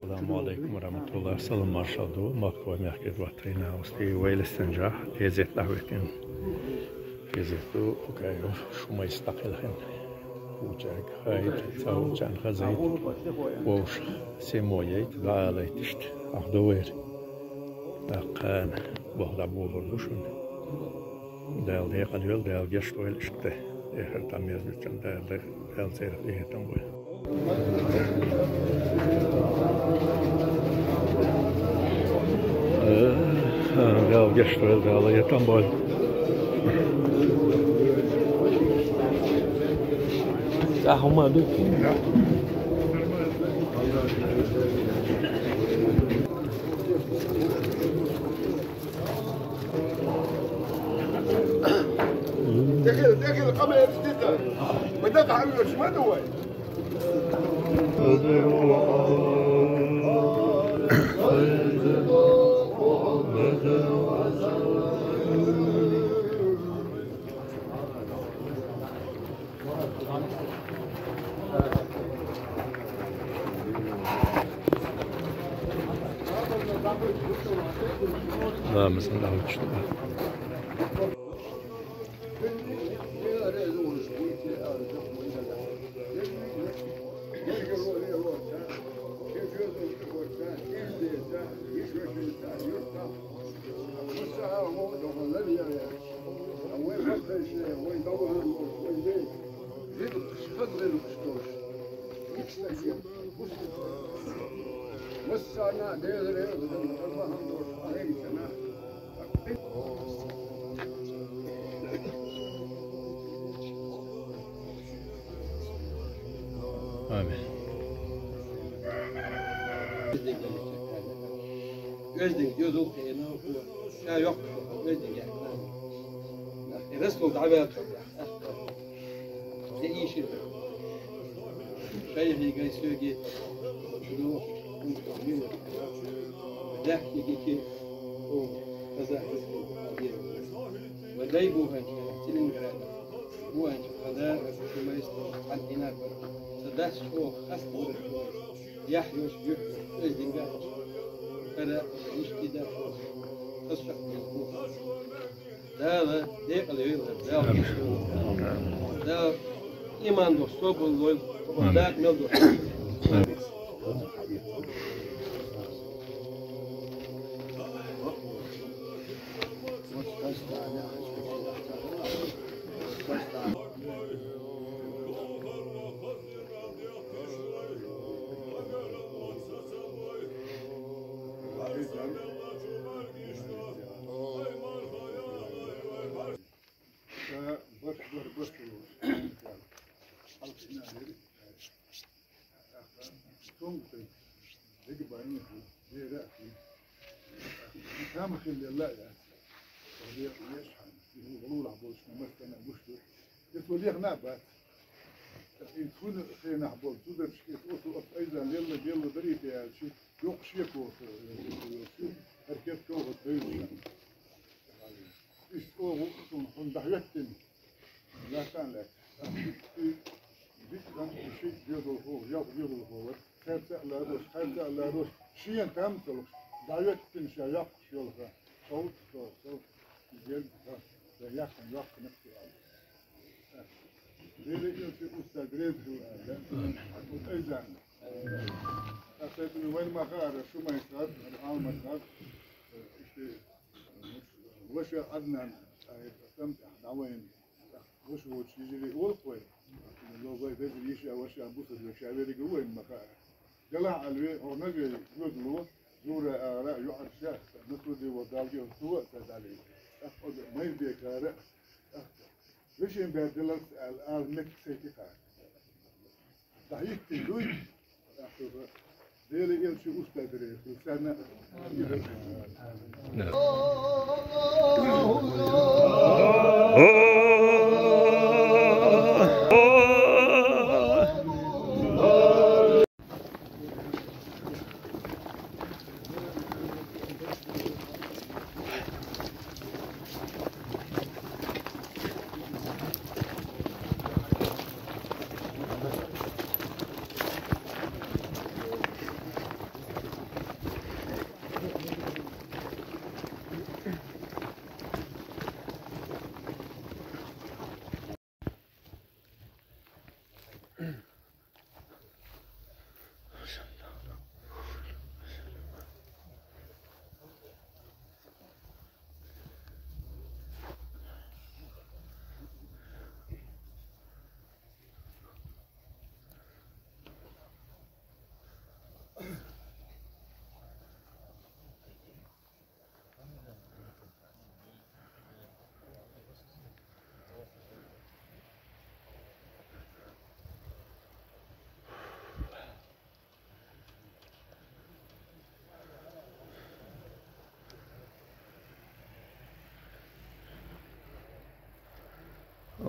السلام عليكم ورحمة الله. سلام مرشدو ماكو ميحكي واترينا وستي ويل استنجاح ليزيت لهوتين فيزيتو وكايو شو ما يستقل هن وجاك هاي تساو جان خزيت ووش سيمويت لا ليتشت أخدوير أقان بهلا بولوشون دال ديق اليول دال جشت ويل اشته إخر تميز بيتشن دال زير إيه تنبوي دال جشت ويل دال إيه تنبوي هم دوكين داخل القمر جديدة بدك حبيبي شو ما دوي لا مثلا لا وجه آمين. Özden diyordu ki ya yok özden ya. Resmen تعبان زي اي شيء. شيء هي سوقي شنو ده يجيك او كذا ولا يبوها تلين هو هذا ما يستوي عندنا ده شو خاص يحيوش özden قال كذا ايش كده تصفح ده ديق اللي ده إيمان دوستو باللوي ده ميل دوستو يكون خينا حبول تودا بشكيت اوتو ايضا يلا دريت يا شي يقشيكو ركبتو وتبيش ايش او وقتهم دحيتن لا كان لك ذكرا شيء يضل هو يضل هو خير لا روش شيء تمثل دحيتن شياق شيلها صوت ديال ياك نفسي ليه يمشي أستاذ وأيضا أخذت من وين ما غار شو ما يصير الآن ما يصير وش أدنى استمتع دعوين وش هو الشيء اللي هو القوي لو زي ده يشي وش أبوس الشعبي جوين ما غار جلها عليه هو نجي يقولوا زور رأي يعرف شيء نسودي وقاضي وسوء تدالي أخذ ما يبي كاره ليش ينبهدلك الآن مكسيكي خير صحيح تقول ديالي يمشي أستاذ سنة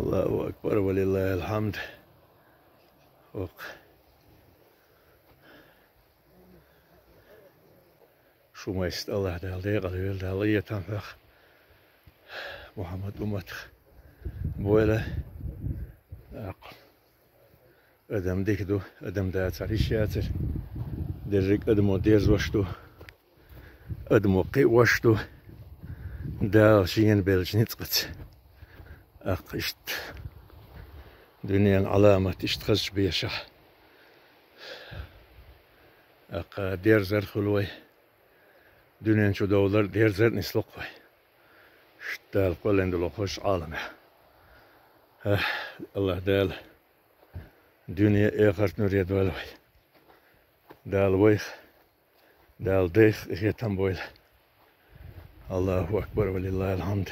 الله أكبر ولله الحمد. شو ما يست الله دال ديقل ويل دالية تنفخ محمد أمتخ بولا أدم ديكدو أدم دات عريشياتر درك أدمو ديرز وشتو أدمو قي وشتو دال شين بلج نتقت أقشت دنيا علامة تشتخش بيشح أق ديرزر خلوي دنيا شو دولار ديرزر نسلقوي شتال قولن دلو خوش عالمه الله دال دنيا آخرت نريد والوي دال ويخ دال ديخ إخي تنبويل الله أكبر ولله الحمد.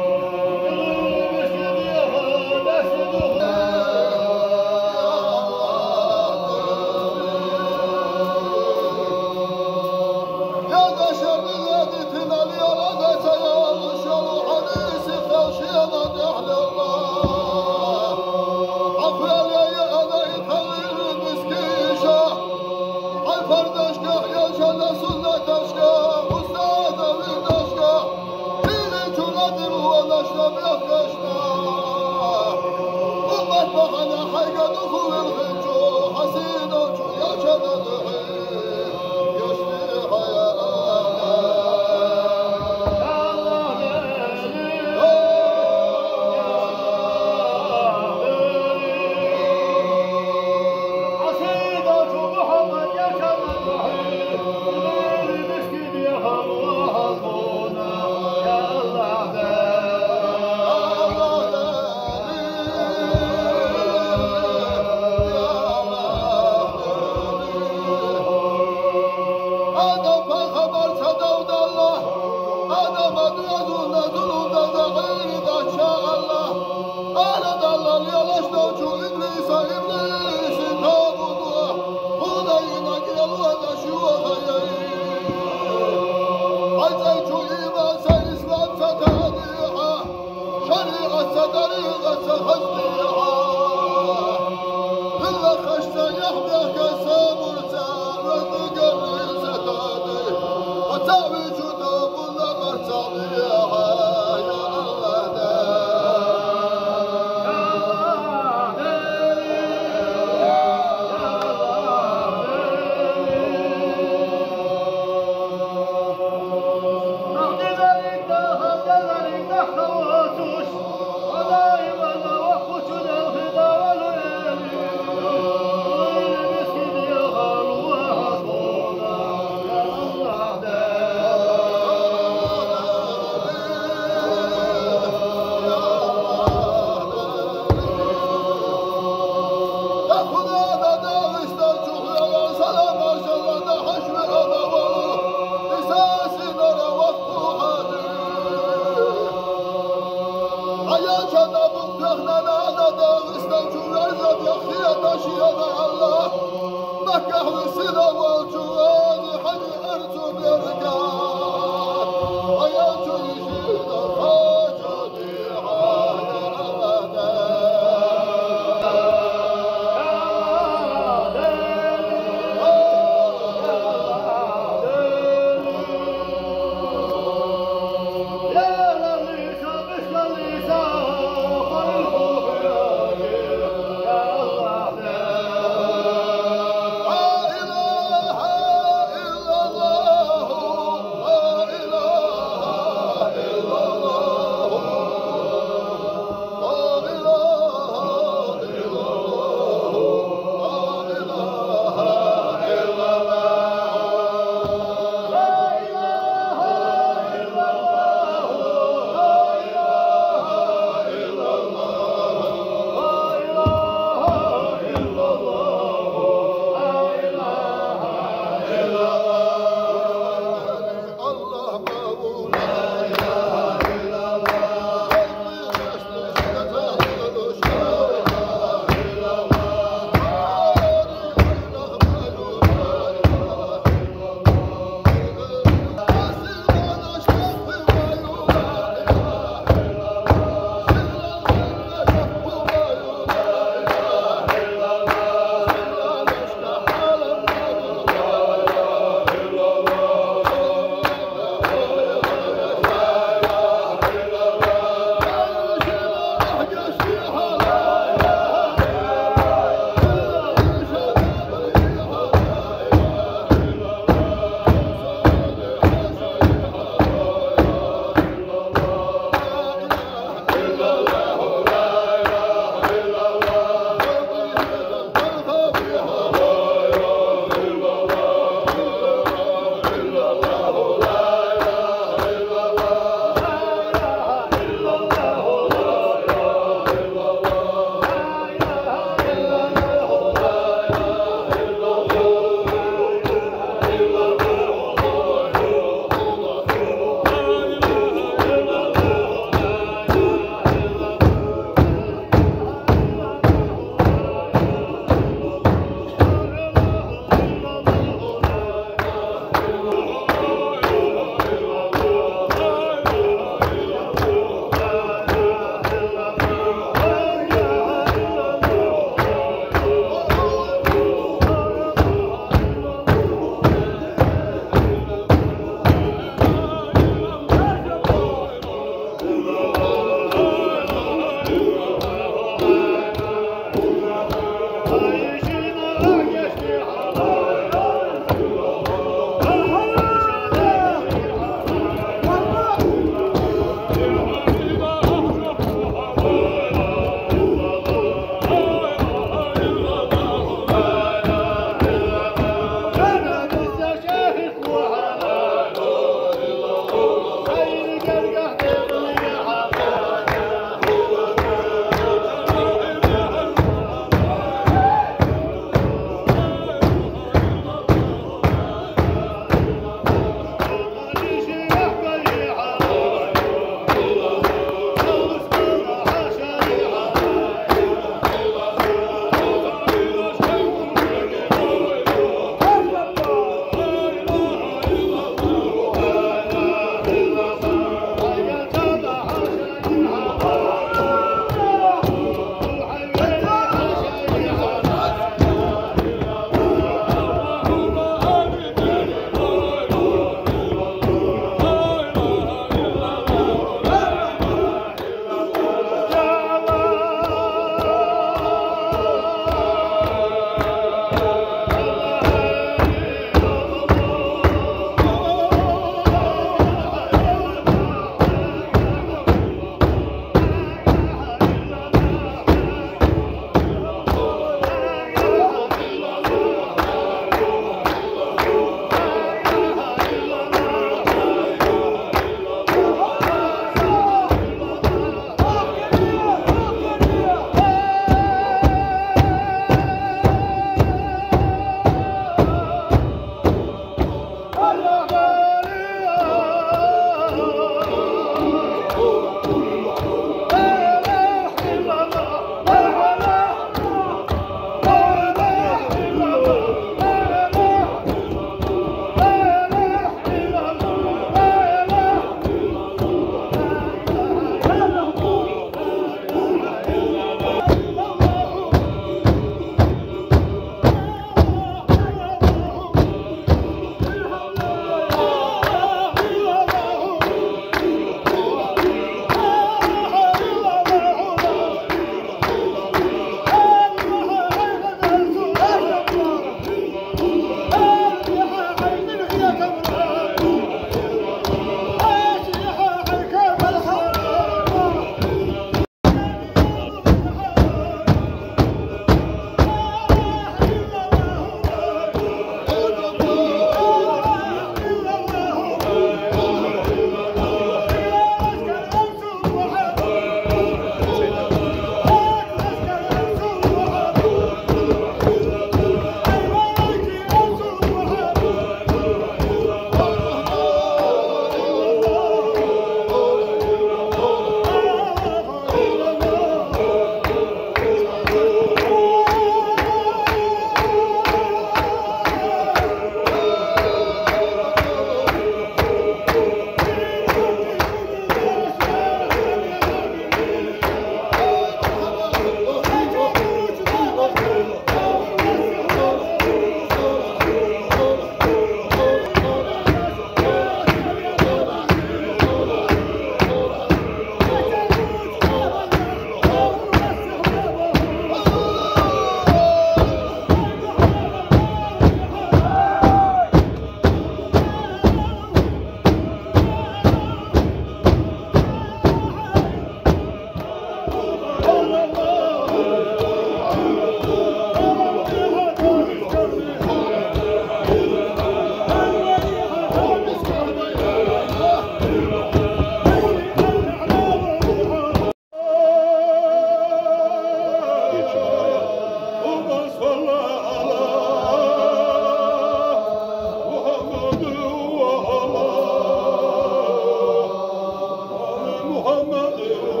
Muhammed